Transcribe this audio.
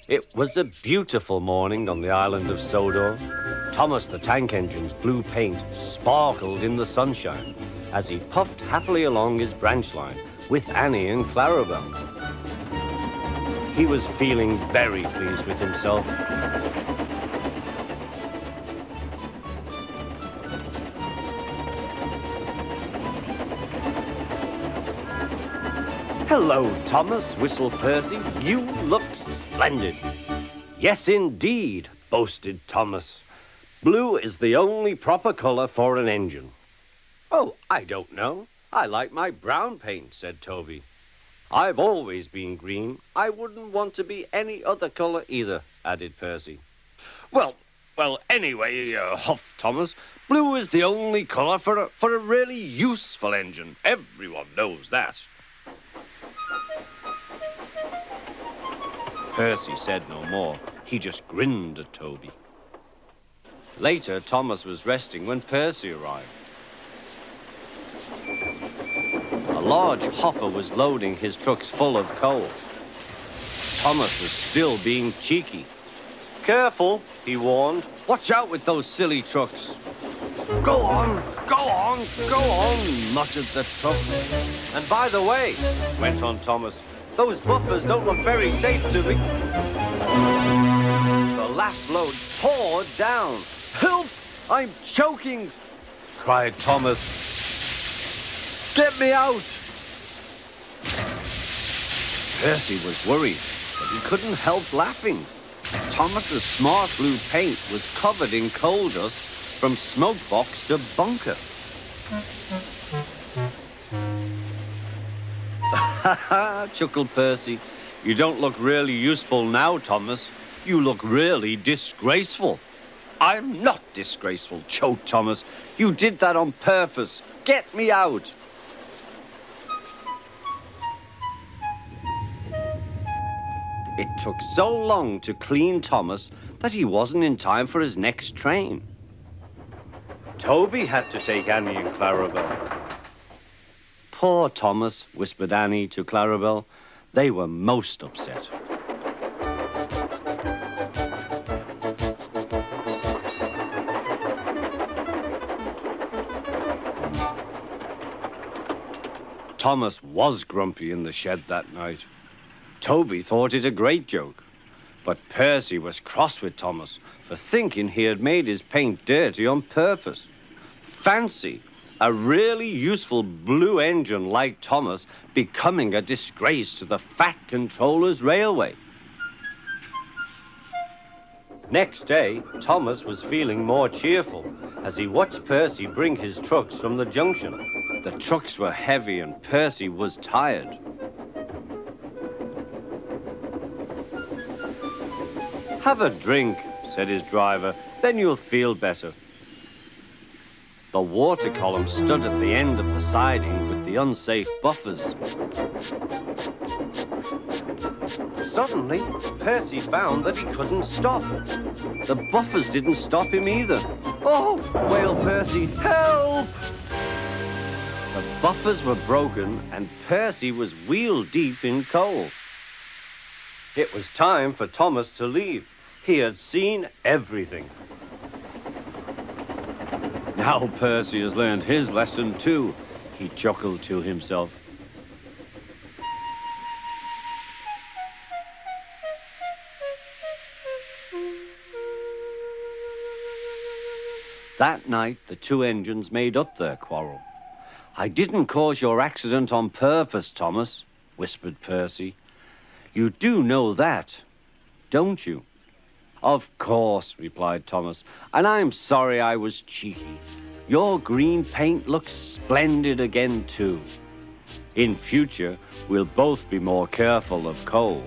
It was a beautiful morning on the island of Sodor. Thomas the tank engine's blue paint sparkled in the sunshine as he puffed happily along his branch line with Annie and Clarabel. He was feeling very pleased with himself. "Hello, Thomas," whistled Percy. "You look splendid." "Yes, indeed," boasted Thomas. "Blue is the only proper color for an engine." "Oh, I don't know. I like my brown paint," said Toby. "I've always been green. I wouldn't want to be any other color either," added Percy. Well, anyway, huffed Thomas, "blue is the only color for a really useful engine. Everyone knows that." Percy said no more. He just grinned at Toby. Later, Thomas was resting when Percy arrived. A large hopper was loading his trucks full of coal. Thomas was still being cheeky. "Careful," he warned. "Watch out with those silly trucks." Go on, go on," muttered the trucks. "And by the way," went on Thomas, "those buffers don't look very safe to me." The last load poured down. "Help! I'm choking!" cried Thomas. "Get me out!" Percy was worried, but he couldn't help laughing. Thomas's smart blue paint was covered in coal dust from smoke box to bunker. "Ha ha," chuckled Percy. "You don't look really useful now, Thomas. You look really disgraceful." "I'm not disgraceful," choked Thomas. "You did that on purpose. Get me out." It took so long to clean Thomas that he wasn't in time for his next train. Toby had to take Annie and Clarabel. "Poor Thomas," whispered Annie to Clarabel. They were most upset. Thomas was grumpy in the shed that night. Toby thought it a great joke, but Percy was cross with Thomas for thinking he had made his paint dirty on purpose. Fancy a really useful blue engine like Thomas becoming a disgrace to the Fat Controller's railway. Next day, Thomas was feeling more cheerful as he watched Percy bring his trucks from the junction. The trucks were heavy and Percy was tired. "Have a drink," said his driver, "then you'll feel better." The water column stood at the end of the siding with the unsafe buffers. Suddenly, Percy found that he couldn't stop. The buffers didn't stop him either. "Oh!" wailed Percy. "Help!" The buffers were broken and Percy was wheel-deep in coal. It was time for Thomas to leave. He had seen everything. "Now Percy has learned his lesson too," he chuckled to himself. That night, the two engines made up their quarrel. "I didn't cause your accident on purpose, Thomas," whispered Percy. "You do know that, don't you?" "Of course," replied Thomas, "and I'm sorry I was cheeky. Your green paint looks splendid again, too. In future, we'll both be more careful of coal."